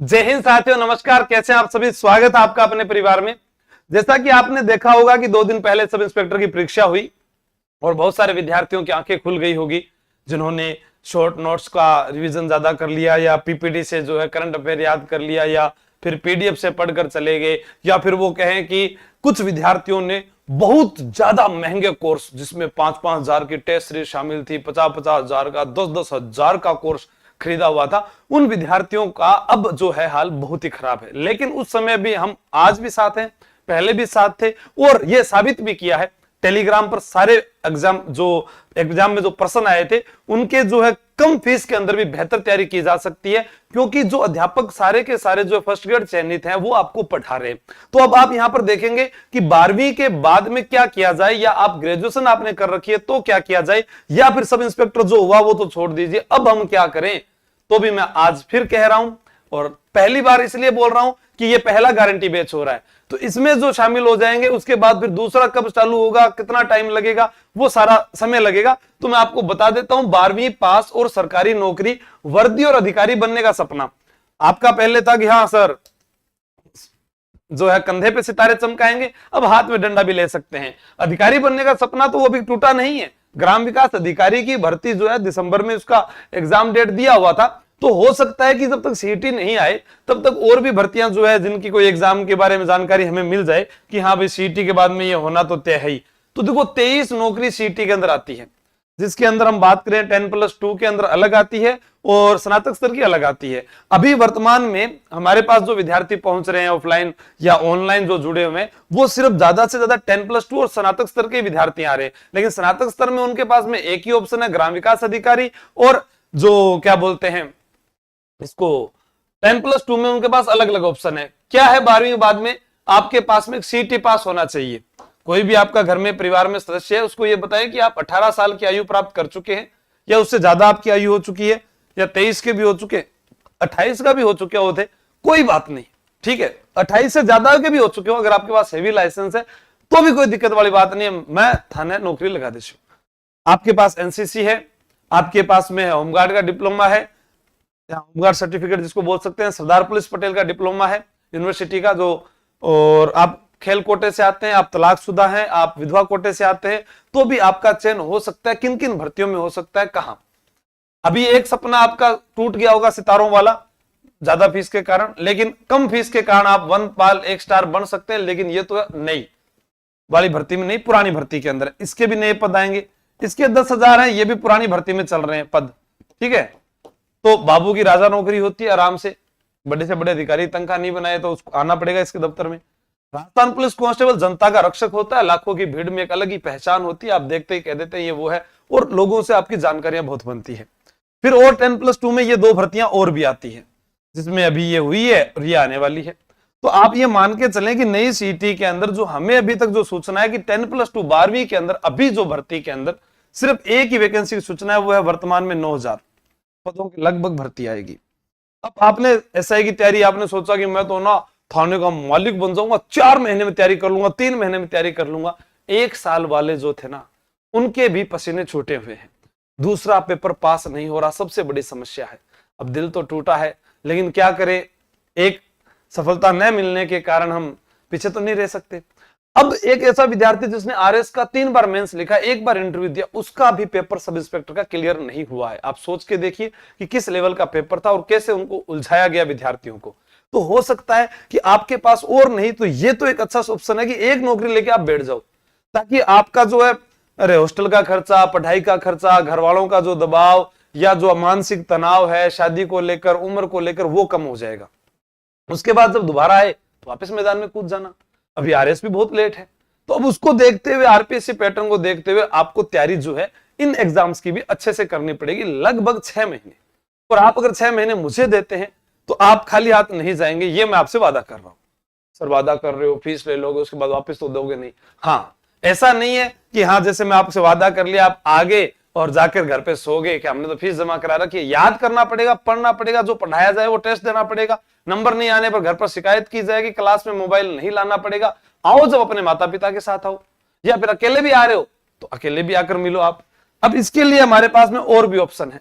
जय हिंद साथियों, नमस्कार। कैसे हैं आप सभी? स्वागत है आपका अपने परिवार में। जैसा कि आपने देखा होगा कि 2 दिन पहले सब इंस्पेक्टर की परीक्षा हुई और बहुत सारे विद्यार्थियों की आंखें खुल गई होगी, जिन्होंने शॉर्ट नोट्स का रिवीजन ज्यादा कर लिया या पीपीटी से जो है करंट अफेयर याद कर लिया या फिर पीडीएफ से पढ़कर चले गए, या फिर वो कहें कि कुछ विद्यार्थियों ने बहुत ज्यादा महंगे कोर्स जिसमें 5-5 हजार की टेस्ट सीरीज शामिल थी, 50-50 हजार का, 10-10 हजार का कोर्स खरीदा हुआ था। उन विद्यार्थियों का अब जो है हाल बहुत ही खराब है। लेकिन उस समय भी हम आज भी साथ हैं, पहले भी साथ थे और यह साबित भी किया है। टेलीग्राम पर सारे एग्जाम में जो प्रश्न आए थे उनके जो है कम फीस के अंदर भी बेहतर तैयारी की जा सकती है, क्योंकि जो अध्यापक सारे के सारे जो फर्स्ट ग्रेड चयनित हैं वो आपको पढ़ा रहे हैं। तो अब आप यहां पर देखेंगे कि 12वीं के बाद में क्या किया जाए, या आप ग्रेजुएशन आपने कर रखी है तो क्या किया जाए, या फिर सब इंस्पेक्टर जो हुआ वो तो छोड़ दीजिए, अब हम क्या करें। तो भी मैं आज फिर कह रहा हूं और पहली बार इसलिए बोल रहा हूं कि ये पहला गारंटी बैच हो रहा है, तो इसमें जो शामिल हो जाएंगे उसके बाद फिर दूसरा कब चालू होगा, कितना टाइम लगेगा, वो सारा समय लगेगा। तो मैं आपको बता देता हूं, 12वीं पास और सरकारी नौकरी, वर्दी और अधिकारी बनने का सपना आपका पहले था कि हाँ सर जो है कंधे पे सितारे चमकाएंगे, अब हाथ में डंडा भी ले सकते हैं। अधिकारी बनने का सपना तो वो अभी टूटा नहीं है। ग्राम विकास अधिकारी की भर्ती जो है दिसंबर में उसका एग्जाम डेट दिया हुआ था, तो हो सकता है कि जब तक सीईटी नहीं आए तब तक और भी भर्तियां जो है जिनकी कोई एग्जाम के बारे में जानकारी हमें मिल जाए कि हाँ भाई सीईटी के बाद में ये होना तो तय है ही। तो देखो 23 नौकरी सीईटी के अंदर आती है, जिसके अंदर हम बात करें 10+2 के अंदर अलग आती है और स्नातक स्तर की अलग आती है। अभी वर्तमान में हमारे पास जो विद्यार्थी पहुंच रहे हैं ऑफलाइन या ऑनलाइन जो जुड़े हुए हैं, वो सिर्फ ज्यादा से ज्यादा 10+2 और स्नातक स्तर के विद्यार्थी आ रहे हैं। लेकिन स्नातक स्तर में उनके पास में एक ही ऑप्शन है, ग्राम विकास अधिकारी, और जो क्या बोलते हैं इसको 10+2 में उनके पास अलग अलग ऑप्शन है। क्या है, 12वीं के बाद में आपके पास में सीईटी पास होना चाहिए। कोई भी आपका घर में परिवार में सदस्य है उसको ये बताएं कि आप 18 साल की आयु प्राप्त कर चुके हैं, या उससे ज्यादा आपकी आयु हो चुकी है, या 23 के भी हो चुके, 28 का भी हो चुके होते, कोई बात नहीं, ठीक है। 28 से ज्यादा के भी हो चुके हो, अगर आपके पास हेवी लाइसेंस है तो भी कोई दिक्कत वाली बात नहीं है, मैं थाने नौकरी लगा देती हूं। आपके पास एनसीसी है, आपके पास में होमगार्ड का डिप्लोमा है, होमगार्ड सर्टिफिकेट जिसको बोल सकते हैं, सरदार पुलिस पटेल का डिप्लोमा है यूनिवर्सिटी का जो, और आप खेल कोटे से आते हैं, आप तलाकशुदा हैं, आप विधवा कोटे से आते हैं, तो भी आपका चयन हो सकता है। किन किन भर्तियों में हो सकता है, कहां। अभी एक सपना आपका टूट गया होगा सितारों वाला, ज्यादा फीस के कारण, लेकिन कम फीस के कारण आप 1 पाल 1 स्टार बन सकते हैं। लेकिन ये तो नई वाली भर्ती में नहीं, पुरानी भर्ती के अंदर इसके भी नए पद आएंगे। इसके 10,000 हैं, ये भी पुरानी भर्ती में चल रहे हैं पद, ठीक है। तो बाबू की राजा नौकरी होती है, आराम से बड़े से बड़े अधिकारी तनख्वाह नहीं बनाए तो उसको आना पड़ेगा इसके दफ्तर में। राजस्थान पुलिस कांस्टेबल जनता का रक्षक होता है, लाखों की भीड़ में एक अलग ही पहचान होती है, आप देखते ही कह देते हैं ये वो है, और लोगों से आपकी जानकारियां बहुत बनती है। फिर और 10+2 में ये 2 भर्तियां और भी आती है, जिसमें अभी ये हुई है और ये आने वाली है। तो आप ये मान के चलें कि नई सीईटी के अंदर जो हमें अभी तक जो सूचना है कि 10+2 12वीं के अंदर अभी जो भर्ती के अंदर सिर्फ एक ही वैकेंसी की सूचना है, वो है वर्तमान में 9,000 पदों की लगभग भर्ती आएगी। अब आपने एसआई की तैयारी, आपने सोचा कि मैं तो ना थाने का मालिक बन जाऊंगा, 4 महीने में तैयारी कर लूंगा, 3 महीने में तैयारी कर लूंगा। 1 साल वाले जो थे ना, उनके भी पसीने छूटे हुए हैं। दूसरा पेपर पास नहीं हो रहा, सबसे बड़ी समस्या है। अब दिल तो टूटा है, लेकिन क्या करें, एक सफलता न मिलने के कारण हम पीछे तो नहीं रह सकते। अब एक ऐसा विद्यार्थी जिसने आरएस का 3 बार मेंस लिखा, 1 बार इंटरव्यू दिया, उसका भी पेपर सब इंस्पेक्टर का क्लियर नहीं हुआ है। आप सोच के देखिए कि किस लेवल का पेपर था और कैसे उनको उलझाया गया विद्यार्थियों को। तो हो सकता है कि आपके पास और नहीं तो ये तो एक अच्छा ऑप्शन है कि एक नौकरी लेके आप बैठ जाओ, ताकि आपका जो है अरे हॉस्टल का खर्चा, पढ़ाई का खर्चा, घर वालों का जो दबाव या जो मानसिक तनाव है शादी को लेकर, उम्र को लेकर, वो कम हो जाएगा। उसके बाद जब दोबारा आए तो वापस मैदान में कूद जाना। अभी आरएस भी बहुत लेट है, तो अब उसको देखते हुए, आरपीएससी पैटर्न को देखते हुए आपको तैयारी जो है इन एग्जाम्स की भी अच्छे से करनी पड़ेगी, लगभग 6 महीने। और आप अगर 6 महीने मुझे देते हैं तो आप खाली हाथ नहीं जाएंगे, ये मैं आपसे वादा कर रहा हूं। सर वादा कर रहे हो, फीस ले लोगे उसके बाद वापस तो दोगे नहीं। हाँ, ऐसा नहीं है कि हाँ जैसे मैं आपसे वादा कर लिया आप आगे और जाकर घर पे सो गए कि हमने तो फीस जमा करा रखी है। याद करना पड़ेगा, पढ़ना पड़ेगा, जो पढ़ाया जाए वो टेस्ट देना पड़ेगा। नंबर नहीं आने पर घर पर शिकायत की जाएगी, क्लास में मोबाइल नहीं लाना पड़ेगा। आओ जब अपने माता पिता के साथ आओ, या फिर अकेले भी आ रहे हो तो अकेले भी आकर मिलो आप। अब इसके लिए हमारे पास में और भी ऑप्शन है।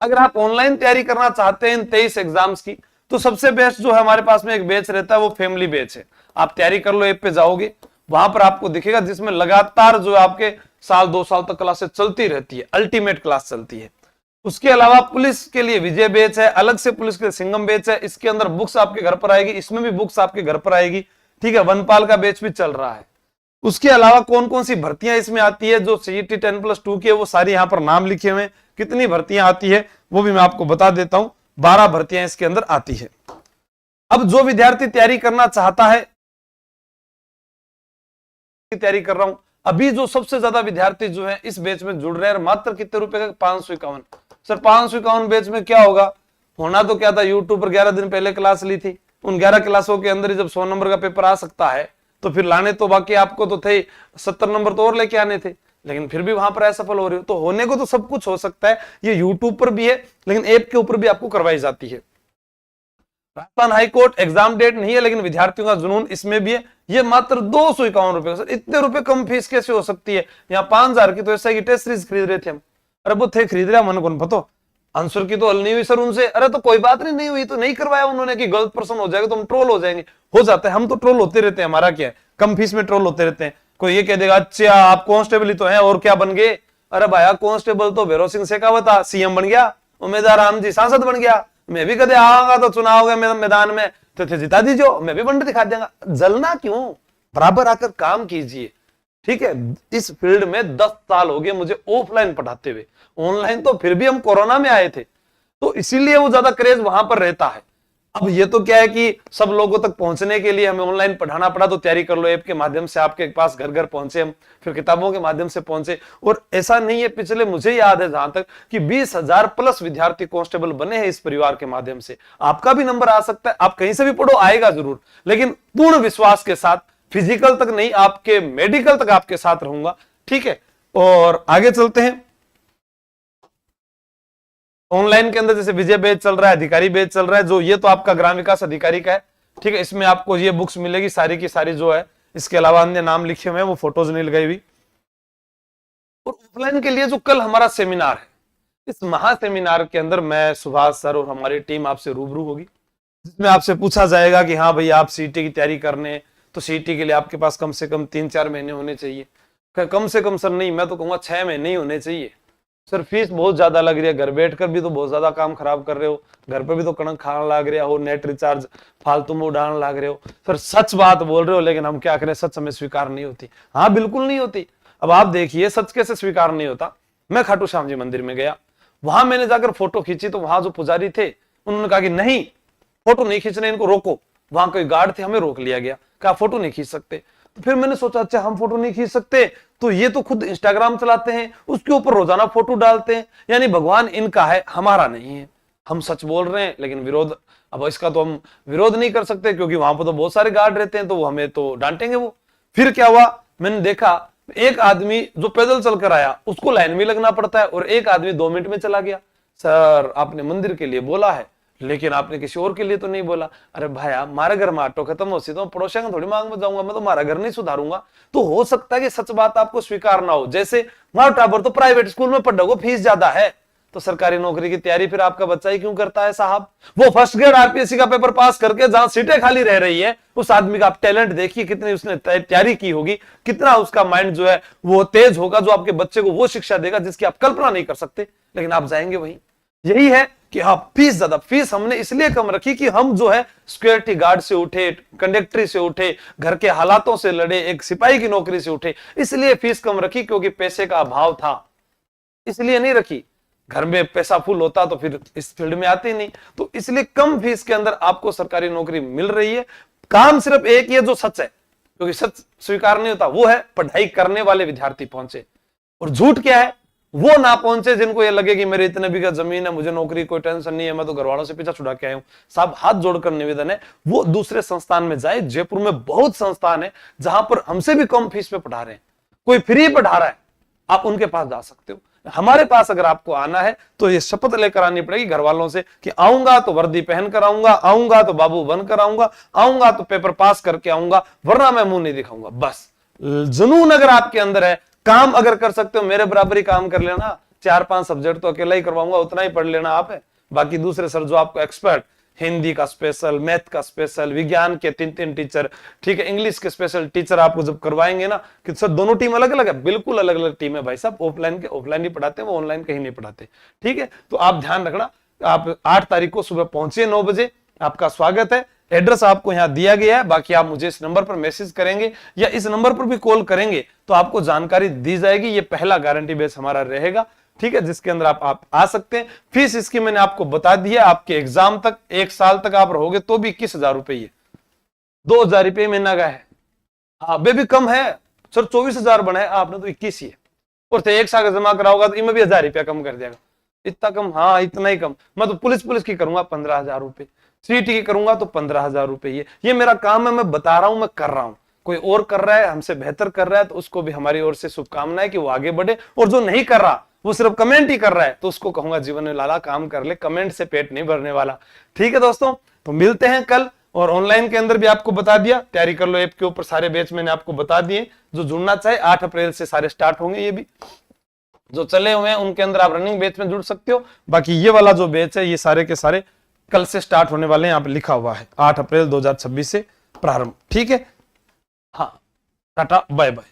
अगर आप ऑनलाइन तैयारी करना चाहते हैं इन 23 एग्जाम्स की, तो सबसे बेस्ट जो है हमारे पास में एक बैच रहता है वो फैमिली बैच है। आप तैयारी कर लो ऐप पे जाओगे, वहां पर आपको दिखेगा जिसमें लगातार जो आपके साल 2 साल तक क्लासेस चलती रहती है, अल्टीमेट क्लास चलती है। उसके अलावा पुलिस के लिए विजय बैच है, अलग से पुलिस के लिए सिंघम बैच है। इसके अंदर बुक्स आपके घर पर आएगी, इसमें भी बुक्स आपके घर पर आएगी, ठीक है। वनपाल का बैच भी चल रहा है। उसके अलावा कौन कौन सी भर्तियां इसमें आती है, जो सीईटी 10+2 की है वो सारी यहां पर नाम लिखे हुए हैं। कितनी भर्तियां आती है वो भी मैं आपको बता देता हूं। 12 भर्तियां इसके अंदर आती है। अब जो विद्यार्थी तैयारी करना चाहता है, तैयारी कर रहा हूं, अभी जो सबसे ज्यादा विद्यार्थी जो है इस बैच में जुड़ रहे हैं, मात्र कितने रुपए का, 551। सर 551 बैच में क्या होगा, होना तो क्या था, यूट्यूब पर 11 दिन पहले क्लास ली थी, उन 11 क्लासों के अंदर ही जब 100 नंबर का पेपर आ सकता है तो फिर लाने तो बाकी आपको तो थे 70 नंबर तो और लेके आने थे, लेकिन फिर भी वहां पर असफल हो रहे हो। तो होने को तो सब कुछ हो सकता है, ये यूट्यूब पर भी है, लेकिन ऐप के ऊपर भी आपको करवाई जाती है। राजस्थान हाईकोर्ट एग्जाम डेट नहीं है, लेकिन विद्यार्थियों का जुनून इसमें भी है। ये मात्र 251 रुपए। सर इतने रुपए कम फीस कैसे हो सकती है, यहाँ 5000 की तो ऐसा की टेस्ट सीरीज खरीद रहे थे हम। अरे वो थे खरीद रहे, मन कौन पता, आंसर की तो हल नहीं हुई सर उनसे। अरे तो कोई बात नहीं हुई तो नहीं करवाया उन्होंने कि गलत पर्सन हो जाएगा तो हम ट्रोल हो जाएंगे। हो जाता है, हम तो ट्रोल होते रहते हैं, हमारा क्या है, कम फीस में ट्रोल होते रहते हैं। कोई ये कह देगा अच्छा आप कांस्टेबल ही तो हैं और क्या बन गए। अरे भाई कांस्टेबल तो भैरव सिंह शेखावत था, सीएम बन गया, उम्मीदवार राम जी सांसद बन गया। मैं भी कदे आऊंगा तो चुनाव के मैदान में तो जिता दीजिए, मैं भी बंड दिखा देंगे। जलना क्यों, बराबर आकर काम कीजिए, ठीक है। इस फील्ड में 10 साल हो गए मुझे ऑफलाइन पढ़ाते हुए, ऑनलाइन तो फिर भी हम कोरोना में आए थे, तो इसीलिए वो ज्यादा क्रेज वहां पर रहता है। अब ये तो क्या है कि सब लोगों तक पहुंचने के लिए हमें ऑनलाइन पढ़ाना पड़ा, तो तैयारी कर लो ऐप के माध्यम से आपके पास घर घर पहुंचे हम, फिर किताबों के माध्यम से पहुंचे। और ऐसा नहीं है, पिछले मुझे याद है जहां तक कि 20,000 प्लस विद्यार्थी कांस्टेबल बने हैं इस परिवार के माध्यम से। आपका भी नंबर आ सकता है, आप कहीं से भी पढ़ो, आएगा जरूर, लेकिन पूर्ण विश्वास के साथ, फिजिकल तक नहीं, आपके मेडिकल तक आपके साथ रहूंगा, ठीक है। और आगे चलते हैं। ऑनलाइन के अंदर जैसे विजय बैच चल रहा है, अधिकारी बैच चल रहा है, जो ये तो आपका ग्राम विकास अधिकारी का है, ठीक है। इसमें आपको ये बुक्स मिलेगी सारी की सारी जो है, इसके अलावा अन्य नाम लिखे हुए हैं, वो फोटोज नहीं लगाई हुई। और ऑफलाइन के लिए जो कल हमारा सेमिनार है, इस महा सेमिनार के अंदर मैं, सुभाष सर और हमारी टीम आपसे रूबरू होगी, जिसमें आपसे पूछा जाएगा कि हाँ भाई आप सीईटी की तैयारी करने, तो सीईटी के लिए आपके पास कम से कम 3-4 महीने होने चाहिए। कम से कम सर नहीं, मैं तो कहूंगा 6 महीने ही होने चाहिए। सर फीस बहुत ज्यादा लग रही है, घर बैठकर भी तो बहुत ज्यादा काम खराब कर रहे हो, घर पे भी तो कणक खाना लग रहा हो, नेट रिचार्ज फालतू में उड़ान लग रहे हो। सर सच बात बोल रहे हो, लेकिन हम क्या करें, सच हमें स्वीकार नहीं होती। हाँ बिल्कुल नहीं होती। अब आप देखिए सच कैसे स्वीकार नहीं होता। मैं खाटू श्याम जी मंदिर में गया, वहां मैंने जाकर फोटो खींची, तो वहां जो पुजारी थे उन्होंने कहा कि नहीं फोटो नहीं खींचने, इनको रोको। वहां कोई गार्ड थे, हमें रोक लिया गया, कहा फोटो नहीं खींच सकते। तो फिर मैंने सोचा अच्छा हम फोटो नहीं खींच सकते, तो ये तो खुद इंस्टाग्राम चलाते हैं, उसके ऊपर रोजाना फोटो डालते हैं, यानी भगवान इनका है, हमारा नहीं है। हम सच बोल रहे हैं, लेकिन विरोध, अब इसका तो हम विरोध नहीं कर सकते क्योंकि वहां पर तो बहुत सारे गार्ड रहते हैं, तो वो हमें तो डांटेंगे वो। फिर क्या हुआ, मैंने देखा एक आदमी जो पैदल चलकर आया उसको लाइन में लगना पड़ता है, और एक आदमी 2 मिनट में चला गया। सर आपने मंदिर के लिए बोला है, लेकिन आपने किसी और के लिए तो नहीं बोला। अरे भाया मारे घर में आटो खत्म हो सी तो पड़ोसियों को थोड़ी मांग में जाऊंगा, मैं तो हमारा घर नहीं सुधारूंगा। तो हो सकता है कि सच बात आपको स्वीकार ना हो। जैसे मार टाबर तो प्राइवेट स्कूल में पढ़ रहे, फीस ज्यादा है, तो सरकारी नौकरी की तैयारी फिर आपका बच्चा ही क्यों करता है साहब। वो फर्स्ट ग्रेड आरपीएससी का पेपर पास करके जहां सीटें खाली रह रही है, उस आदमी का आप टैलेंट देखिए, कितनी उसने तैयारी की होगी, कितना उसका माइंड जो है वो तेज होगा, जो आपके बच्चे को वो शिक्षा देगा जिसकी आप कल्पना नहीं कर सकते, लेकिन आप जाएंगे वहीं। यही है कि हाँ फीस ज्यादा, फीस हमने इसलिए कम रखी कि हम जो है सिक्योरिटी गार्ड से उठे, कंडक्टरी से उठे, घर के हालातों से लड़े, एक सिपाही की नौकरी से उठे, इसलिए फीस कम रखी, क्योंकि पैसे का अभाव था, इसलिए नहीं रखी। घर में पैसा फुल होता तो फिर इस फील्ड में आते ही नहीं, तो इसलिए कम फीस के अंदर आपको सरकारी नौकरी मिल रही है। काम सिर्फ एक ही है जो सच है, क्योंकि सच स्वीकार नहीं होता, वो है पढ़ाई करने वाले विद्यार्थी पहुंचे, और झूठ क्या है, वो ना पहुंचे जिनको ये लगे कि मेरे इतने बीघा जमीन है, मुझे नौकरी कोई टेंशन नहीं है, मैं तो घर वालों से पीछा छुड़ा के आया हूं। साहब हाथ जोड़कर निवेदन है, वो दूसरे संस्थान में जाए। जयपुर में बहुत संस्थान है जहां पर हमसे भी कम फीस पे पढ़ा रहे हैं, कोई फ्री पढ़ा रहा है, आप उनके पास जा सकते हो। हमारे पास अगर आपको आना है तो ये शपथ लेकर आनी पड़ेगी घर वालों से कि आऊंगा तो वर्दी पहन कर आऊंगा, आऊंगा तो बाबू बनकर आऊंगा, आऊंगा तो पेपर पास करके आऊंगा, वरना मैं मुंह नहीं दिखाऊंगा। बस जुनून अगर आपके अंदर है, काम अगर कर सकते हो, मेरे बराबर ही काम कर लेना। 4-5 सब्जेक्ट तो अकेला ही करवाऊंगा, उतना ही पढ़ लेना आप है, बाकी दूसरे सर जो आपको एक्सपर्ट हिंदी का स्पेशल, मैथ का स्पेशल, विज्ञान के 3-3 टीचर, ठीक है, इंग्लिश के स्पेशल टीचर आपको जब करवाएंगे ना कि सर दोनों टीम अलग अलग है, बिल्कुल अलग अलग टीम है भाई साहब। ऑफलाइन के ऑफलाइन ही पढ़ाते हैं, वो ऑनलाइन कहीं नहीं पढ़ाते, ठीक है। तो आप ध्यान रखना, आप 8 तारीख को सुबह पहुंचिए 9 बजे, आपका स्वागत है। एड्रेस आपको यहां दिया गया है, बाकी आप मुझे इस नंबर पर मैसेज करेंगे या इस नंबर पर भी कॉल करेंगे तो आपको जानकारी दी जाएगी। ये पहला गारंटी बेस हमारा रहेगा, ठीक है, जिसके अंदर आप आ सकते हैं। फीस इसकी मैंने आपको बता दी है, आपके एग्जाम तक 1 साल तक आप रहोगे तो भी 21,000 रुपये, 2,000 रुपये महीना का है। हाँ बेबी कम है सर, 24,000 बनाए आपने तो 21 ही है, और 1 साल का जमा कराओगा तो इनमें भी 1,000 रुपया कम कर देगा। इतना कम? हाँ इतना ही कम। मैं तो पुलिस की करूंगा 15,000 रुपये, सीटी की करूंगा तो 15,000 रुपये। ये मेरा काम है, मैं बता रहा हूं, मैं कर रहा हूं। कोई और कर रहा है, हमसे बेहतर कर रहा है, तो उसको भी हमारी ओर से शुभकामनाएं कि वो आगे बढ़े। और जो नहीं कर रहा, वो सिर्फ कमेंट ही कर रहा है, तो उसको कहूंगा जीवन में लाला काम कर ले, कमेंट से पेट नहीं भरने वाला। ठीक है दोस्तों, तो मिलते हैं कल। और ऑनलाइन के अंदर भी आपको बता दिया, तैयारी कर लो ऐप के ऊपर, सारे बैच मैंने आपको बता दिए। जो जुड़ना चाहे 8 अप्रैल से सारे स्टार्ट होंगे, ये भी जो चले हुए हैं उनके अंदर आप रनिंग बैच में जुड़ सकते हो। बाकी ये वाला जो बैच है ये सारे के सारे कल से स्टार्ट होने वाले हैं, यहाँ पे लिखा हुआ है 8 अप्रैल 2026 से प्रारंभ। ठीक है, हाँ टाटा बाय बाय।